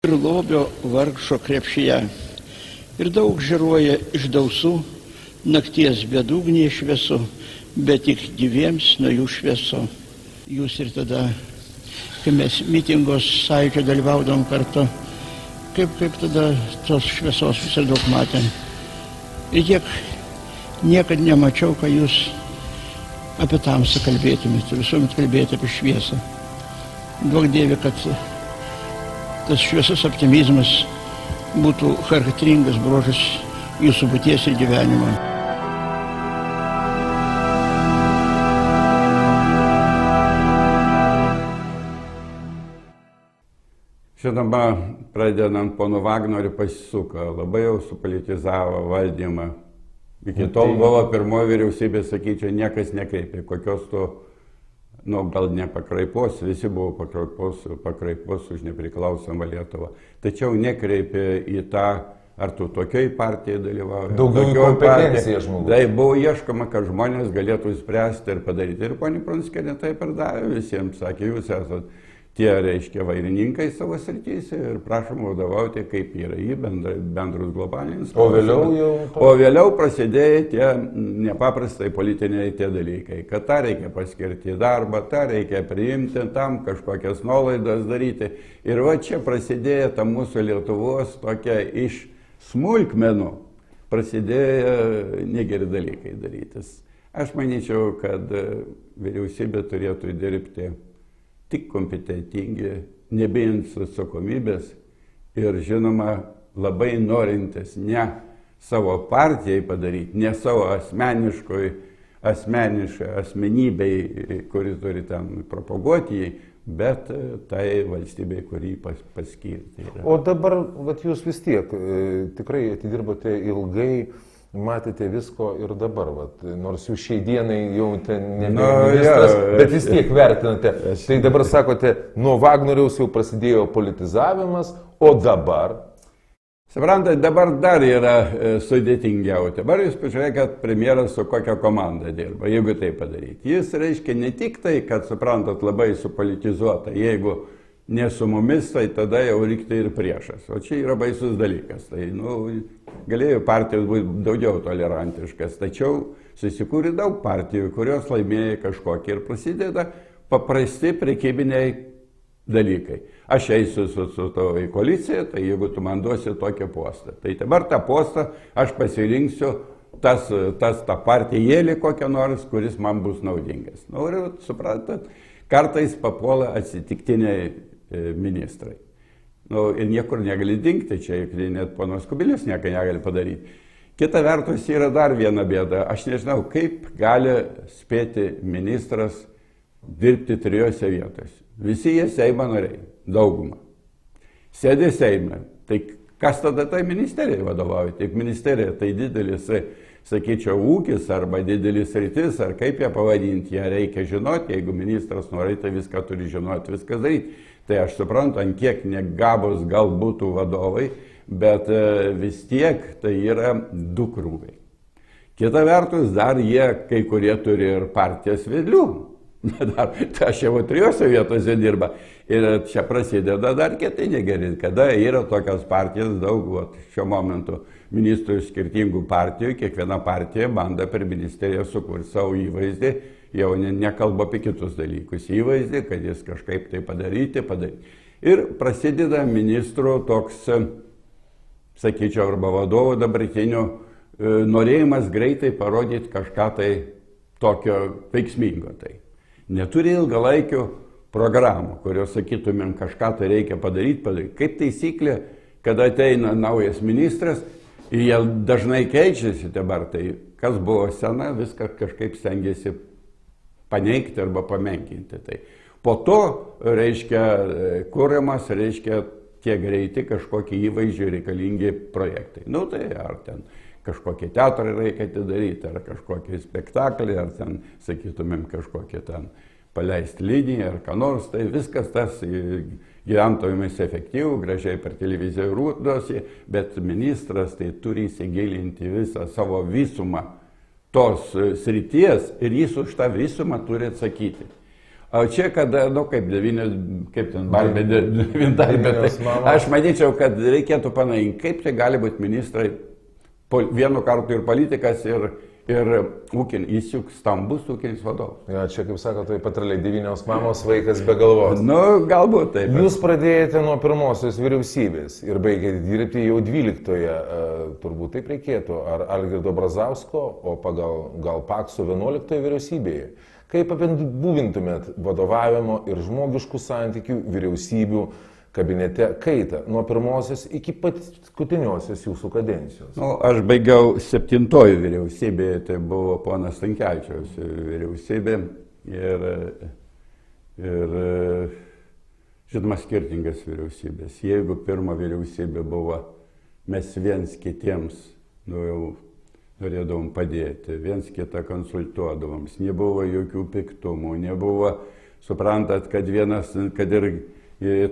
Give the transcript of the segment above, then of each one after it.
ir lobio vargšo krepšyje. Ir daug žėruoja iš dausų, nakties bedugniai šviesu, bet tik gyviems nuo jų šviesu. Jūs ir tada, kai mes mitingos sąjūdžio dalyvaudom kartu, kaip tada tos šviesos visai daug matėm. Ir tiek niekad nemačiau, kad jūs apie tamsą kalbėtumėte, visuomet kalbėti apie šviesą. Duok Dieve, kad tas šviesus optimizmas būtų charakteringas bruožas jūsų būties ir gyvenimo. Žinoma, pradedant pono Vagnoriu pasisuko, labai jau supolitizavo valdymą. Iki tol buvo pirmoji vyriausybė, sakyčiau, niekas nekreipė, kokios to, gal ne pakraipos, visi buvo pakraipos už nepriklausomą Lietuvą. Tačiau nekreipė į tą, ar tu tokioj partijai dalyvauji. Daugiau kompetencija žmogus. Tai buvo ieškoma, kad žmonės galėtų spręsti ir padaryti. Ir ponia Prunskienė taip ir davė visiems, sakė, jūs esate tie, reiškia, vairininkai savo srityse ir prašom vadovauti, kaip yra į bendrus globalinius. O vėliau prasidėjo tie nepaprastai politiniai tie dalykai, kad tą reikia paskirti darbą, tą reikia priimti, tam kažkokias nuolaidas daryti. Ir va čia prasidėjo ta mūsų Lietuvos tokia iš smulkmenų, prasidėjo negeri dalykai darytis. Aš manyčiau, kad vyriausybė turėtų dirbti tik kompetentingi, nebijant atsakomybės ir, žinoma, labai norintis ne savo partijai padaryti, ne savo asmenybei, kuri turi ten propaguoti jį, bet tai valstybei, kurį paskirti. O dabar, jūs vis tiek tikrai atidirbote ilgai, matėte visko ir dabar, nors jūs šiai dienai jau ne ministras, bet vis tiek vertinate. Tai dabar sakote, nuo Vagnoriaus jau prasidėjo politizavimas, o dabar? Suprantate, dabar dar yra sudėtingiau. Dabar jūs pažiūrėkit, premjeras su kokia komanda dirba, jeigu tai padaryti. Jis reiškia ne tik tai, kad, suprantat, labai supolitizuota, jeigu ne su mumis, tai tada jau likti ir priešas. O čia yra baisus dalykas. Tai, galėjo partijos būti daugiau tolerantiškas, tačiau susikūrė daug partijų, kurios laimėjo kažkokį ir prasideda paprasti prekybiniai dalykai. Aš eisiu su tavo į koaliciją, tai jeigu tu man duosi tokią postą. Tai dabar tą postą aš pasirinksiu tą partijėlį kokią nors, kuris man bus naudingas. Ir suprantat, kartais papuola atsitiktiniai ministrai. Ir niekur negali dingti, čia net ponas Kubilius nieko negali padaryti. Kita vertus yra dar viena bėda. Aš nežinau, kaip gali spėti ministras dirbti trijose vietose. Visi jie Seimo nariai, dauguma. Sėdi Seime. Tai kas tada tai ministerijai vadovauja? Tik ministerija tai didelis, sakyčiau, ūkis arba didelis rytis, ar kaip ją pavadinti, ją reikia žinoti. Jeigu ministras nori, tai viską turi žinoti, viską daryti. Tai aš suprantu, ant kiek negabus gal būtų vadovai, bet vis tiek tai yra du krūviai. Kita vertus, dar jie kai kurie turi ir partijos vedlių. Tai aš jau trijose vietose dirba. Ir čia prasideda dar kiti negeri, kada yra tokios partijos daug, šiuo momentu ministrų iš skirtingų partijų, kiekviena partija bando per ministeriją sukurti savo įvaizdį, jau nekalba apie kitus dalykus, įvaizdį, kad jis kažkaip tai padaryti. Ir prasideda ministrų toks, sakyčiau, arba vadovo dabartinių norėjimas greitai parodyti kažką tai tokio veiksmingo. Tai neturi ilgalaikių programų, kurios sakytumėm kažką tai reikia padaryti. Kaip taisyklė, kada ateina naujas ministras ir jie dažnai keičiasi dabar, tai kas buvo sena, viską kažkaip stengiasi paneigti arba pamenkinti. Tai po to, reiškia, kuriamas, reiškia, tie greiti kažkokie įvaizdžiai reikalingi projektai. Tai ar ten kažkokį teatrą reikia atidaryti, ar kažkokį spektaklį, ar ten, sakytumėm, kažkokį ten paleisti liniją, ar ką nors, tai viskas tas gyventojams efektyvų, gražiai per televiziją rūdosi, bet ministras tai turi įsigilinti visą savo visumą tos srities ir jis už tą visumą turi atsakyti. O čia, kada, kaip ten barbė, bet aš manyčiau, kad reikėtų panaikyti, kaip tai gali būti ministrai vienu kartu ir politikas, ir jis juk stambus ūkinis vadovas. Ja, čia, kaip sako, tai patraliai 9 mamos vaikas be galvos. Galbūt taip. Jūs pradėjote nuo pirmosios vyriausybės ir baigėte dirbti jau 12-oje, turbūt taip reikėtų, ar Algirdo Brazausko, o pagal gal Pakso 11-oje vyriausybėje. Kaip apibūdintumėt vadovavimo ir žmogiškų santykių vyriausybių kabinete kaitą nuo pirmosios iki paskutiniosios jūsų kadencijos? Aš baigiau 7-oji vyriausybė, tai buvo ponas Stankevičiaus vyriausybė ir žinoma skirtingas vyriausybės. Jeigu pirma vyriausybė buvo, mes viens kitiems jau norėdavom padėti, viens kitą konsultuodavom, nebuvo jokių piktumų, nebuvo, suprantat, kad vienas, kad ir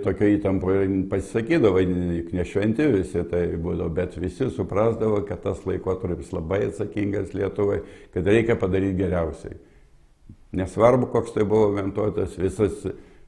tokio įtampo pasisakydavo, ne šventi visi tai būdavo, bet visi suprasdavo, kad tas laikotarpis labai atsakingas Lietuvai, kad reikia padaryti geriausiai. Nesvarbu, koks tai buvo orientuotas,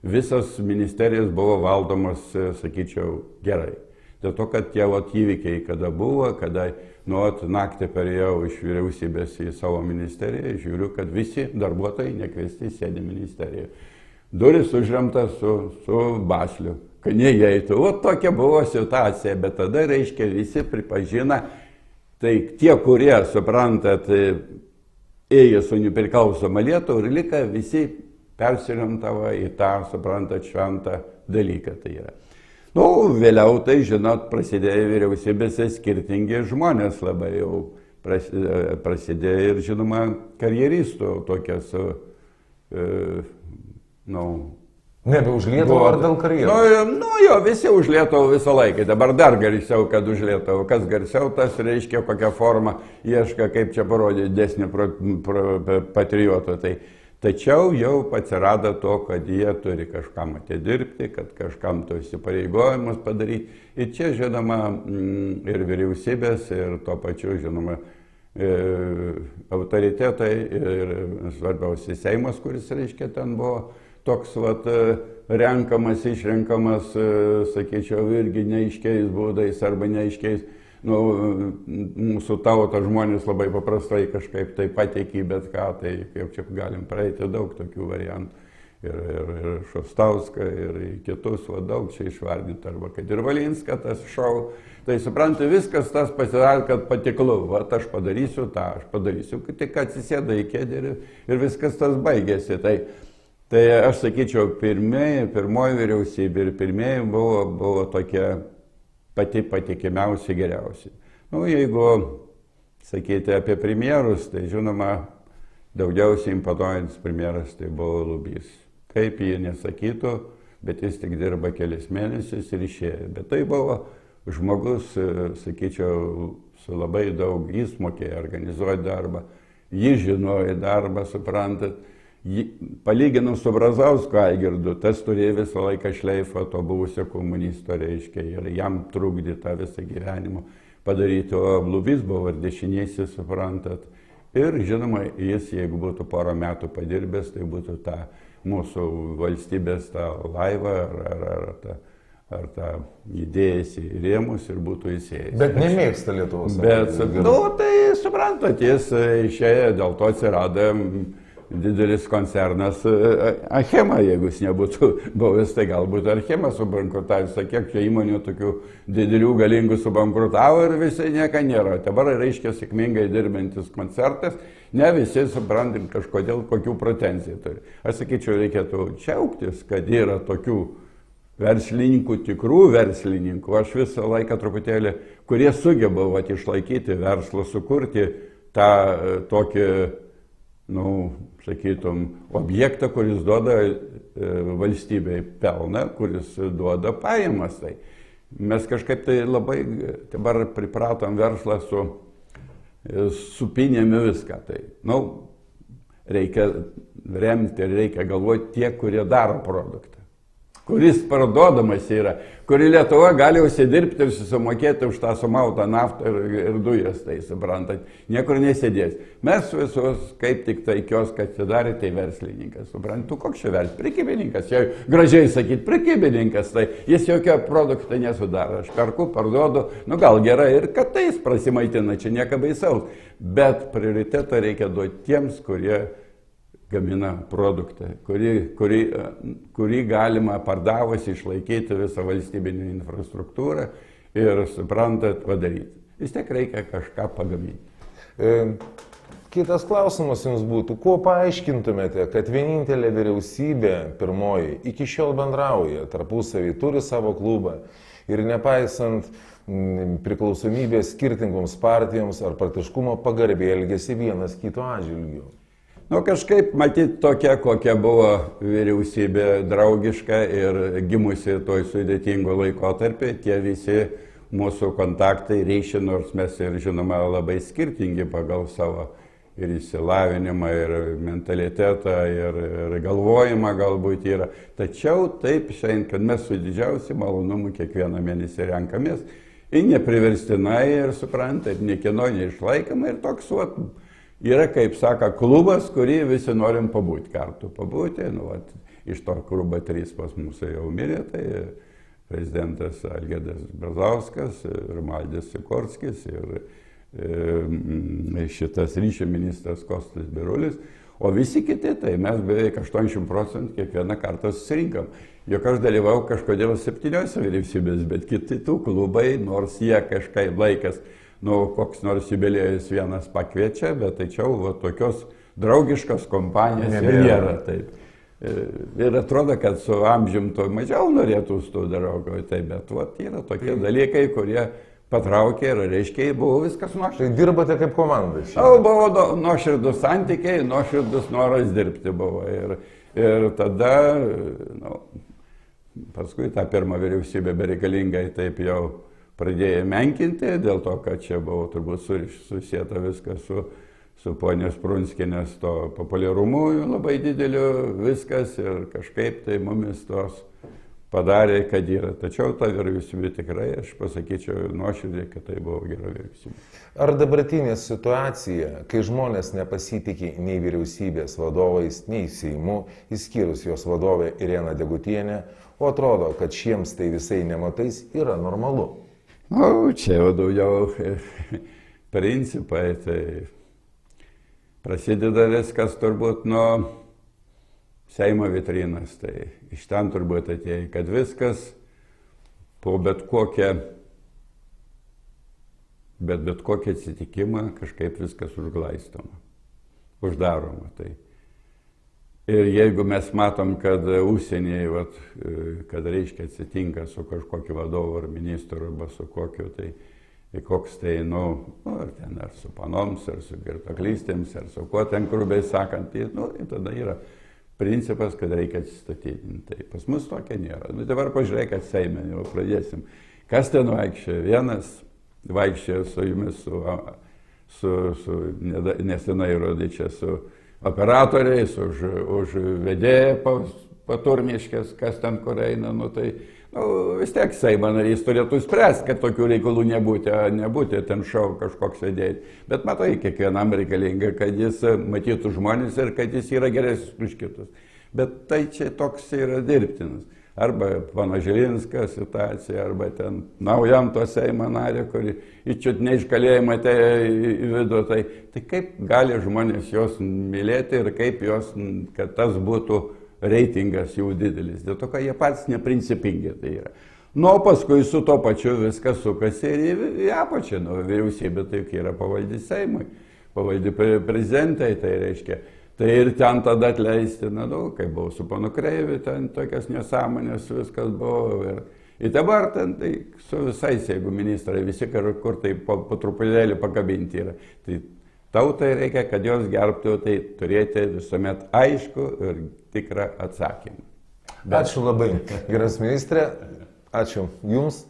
visas ministerijas buvo valdomas, sakyčiau, gerai. Dėl to, kad tie įvykiai, kada buvo, kada naktį perėjau iš vyriausybės į savo ministeriją, žiūriu, kad visi darbuotojai nekviesti sėdi ministerijoje. Duris užremtas su basliu, kad neįeitų. O tokia buvo situacija, bet tada, reiškia, visi pripažina, tai tie, kurie, suprantat, ėjo su nepriklausoma Lietuva ir lika, visi persirientavo į tą, suprantat, šventą dalyką tai yra. Vėliau tai, žinot, prasidėjo vyriausybėse skirtingi žmonės labai jau prasidėjo ir, žinoma, karjeristų tokias, Nebe už Lietuvą ar dėl karjeros? Visi už Lietuvą visą laiką. Dabar dar garsiau, kad už Lietuvą. Kas garsiau, tas reiškia kokią formą ieška, kaip čia parodyti desnį patriotą. Tačiau jau atsirado to, kad jie turi kažkam atidirbti, kad kažkam to įsipareigojimus padaryti. Ir čia, žinoma, ir vyriausybės, ir tuo pačiu, žinoma, autoritetai, ir svarbiausiai Seimas, kuris, reiškia, ten buvo toks, renkamas, išrenkamas, sakyčiau, irgi neaiškiais būdais arba neaiškiais. Mūsų tauta žmonės labai paprastai kažkaip tai pateikė, bet ką, tai kaip čia galim praeiti daug tokių variantų. Ir Šostauską, ir kitus, daug čia išvardinti, arba kad ir Valinska tas šou. Tai suprantu, viskas tas pasidarė, kad patiklu, aš padarysiu tą, aš padarysiu, tik atsisėda į kėdę ir viskas tas baigėsi. Tai aš sakyčiau, pirmoji vyriausybė ir pirmieji buvo tokie pati patikimiausi, geriausi. Jeigu sakyti apie premjerus, tai žinoma, daugiausiai imponuojantis premjeras tai buvo Lubys. Kaip jie nesakytų, bet jis tik dirba kelis mėnesius ir išėjo. Bet tai buvo žmogus, sakyčiau, su labai daug, jis mokėjo organizuoti darbą, jis žinojo darbą, suprantat. Palyginus su Brazausko Algirdu, tas turėjo visą laiką šleifą to buvusio komunisto, reiškia, ir jam trukdė tą visą gyvenimą padaryti, o Lubys buvo ir dešinysis, suprantat. Ir, žinoma, jis, jeigu būtų porą metų padirbęs, tai būtų tą mūsų valstybės tą laivą ar tą įdėjęs į rėmus ir būtų įsėjęs. Bet nemėgsta Lietuvos. Tai suprantat, jis išėjo, dėl to atsirado didelis koncernas Achema, jeigu jis nebūtų buvęs, tai galbūt Achema subankrutavęs, kiek čia įmonių tokių didelių galingų subankrutavo ir visai nieko nėra. Dabar reiškia sėkmingai dirbantis koncertas, ne visi suprantam kažkodėl kokių pretenzijų turi. Aš sakyčiau, reikėtų džiaugtis, kad yra tokių verslininkų, tikrų verslininkų, aš visą laiką truputėlį, kurie sugeba išlaikyti verslą, sukurti tą tokį, sakytum, objektą, kuris duoda valstybei pelną, kuris duoda pajamas. Tai mes kažkaip tai labai dabar pripratom verslą supinėmi viską. Tai, reikia remti ir reikia galvoti tie, kurie daro produktą. kuris parduodamas yra, kuri Lietuva gali užsidirbti ir susimokėti už tą sumautą naftą ir dujas, tai suprantat, niekur nesėdės. Mes visus, kaip tik tai kioską atsidarė, tai verslininkas, suprantu, koks čia verslininkas, prekybininkas, jau gražiai sakyti, prekybininkas, tai jis jokio produkto nesudaro, aš perku, parduodu, nu gal gerai ir kad tai jis prasimaitina, čia nieko baisaus, bet prioritetą reikia duoti tiems, kurie gamina produktą, kurį galima pardavus išlaikyti visą valstybinę infrastruktūrą ir, suprantat, padaryti. Vis tiek reikia kažką pagaminti. Kitas klausimas jums būtų, kuo paaiškintumėte, kad vienintelė vyriausybė, pirmoji, iki šiol bendrauja, tarpusavį turi savo klubą ir nepaisant priklausomybės skirtingoms partijoms ar partiškumo pagarbiai elgesi vienas kito atžvilgiu? Nu, kažkaip matyti tokia, kokia buvo vyriausybė draugiška ir gimusi toj sudėtingo laikotarpį, tie visi mūsų kontaktai ryšiai, nors mes ir žinoma labai skirtingi pagal savo ir išsilavinimą, ir mentalitetą, ir galvojimą galbūt yra. Tačiau taip šiandien, kad mes su didžiausiu malonumu kiekvieną mėnesį renkamės, ir nepriverstinai, ir suprantat, niekieno neišlaikoma, ir toks yra, kaip sako, klubas, kurį visi norim pabūti kartu. Pabūti, nu, iš to klubo 3 pas mūsų jau mirė, tai prezidentas Algirdas Brazauskas, Romualdas Sikorskis ir šitas ryšių ministras Kostas Birulis, o visi kiti, tai mes beveik 80% kiekvieną kartą susirinkam. Juk aš dalyvau kažkodėl 7 vyriausybės, bet kiti tų klubai, nors jie kažkaip laikas, nu, koks nors jubiliejus vienas pakviečia, bet tačiau tokios draugiškos kompanijos nėra. Taip. Ir atrodo, kad su amžium to mažiau norėtų su to draugauti, taip, bet yra tokie dalykai, kurie patraukė ir reiškia, buvo viskas nuoširdus. Tai dirbate kaip komanda? Buvo nuoširdus santykiai, nuoširdus noras dirbti buvo. Ir tada, nu, paskui tą pirmą vyriausybę bereikalingai taip jau pradėjo menkinti, dėl to, kad čia buvo turbūt susieta viskas su ponios Prunskienės to populiarumu labai dideliu viskas ir kažkaip tai mumis tos padarė, kad yra. Tačiau ta vyriausybė tikrai, aš pasakyčiau nuoširdžiai, kad tai buvo gera vyriausybė. Ar dabartinė situacija, kai žmonės nepasitikė nei vyriausybės vadovais, nei Seimu, išskyrus jos vadovę Ireną Degutienę, o atrodo, kad šiems tai visai nematais, yra normalu? Nu, čia jau daugiau principai, tai prasideda viskas turbūt nuo Seimo vitrinas, tai iš ten turbūt atėjo, kad viskas po bet kokią atsitikimą kažkaip viskas užglaistoma, uždaroma. Tai. Ir jeigu mes matom, kad užsienyje, kad reiškia atsitinka su kažkokiu vadovu ar ministru arba su kokiu, tai koks tai, ar su panoms, ar su girtuoklystėms, ar su kuo ten grubiai sakant, tai tada yra principas, kad reikia atsistatydinti. Tai pas mus tokia nėra. Bet dabar pažiūrėkit Seime, jau pradėsim. Kas ten vaikščiojo? Vienas vaikščiojo su jumis, nesenai rodė čia su operatoriais, už vedėją paturmiškės, kas ten kur eina, tai vis tiek Seimo narys turėtų spręsti, kad tokių reikalų nebūti ten šau kažkoks vedėjai. Bet matai, kiekvienam reikalinga, kad jis matytų žmonės ir kad jis yra geresnis už kitus. Bet tai čia toks yra dirbtinas. Arba pana Žilinską situacija, arba ten naujam to Seimo narį, kuri įčiut iš kalėjimo atėjo į vidų. Tai kaip gali žmonės jos mylėti ir kaip jos, kad tas būtų reitingas jų didelis, dėl to, kad jie patys neprincipingi tai yra. Nu, paskui su to pačiu viskas sukasi ir į apačią, vyriausybė tai yra pavaldi Seimui, pavaldi prezidentai, tai reiškia. Tai ir ten tada atleisti, kai buvo su panu Kreiviu, ten tokias nesąmonės viskas buvo. Ir dabar ten tai su visais, jeigu ministrai visi kur tai po truputėlį pakabinti yra. Tai tautai reikia, kad jos gerbtų, tai turėti visuomet aišku ir tikrą atsakymą. Ačiū labai, geras ministrė, ačiū Jums.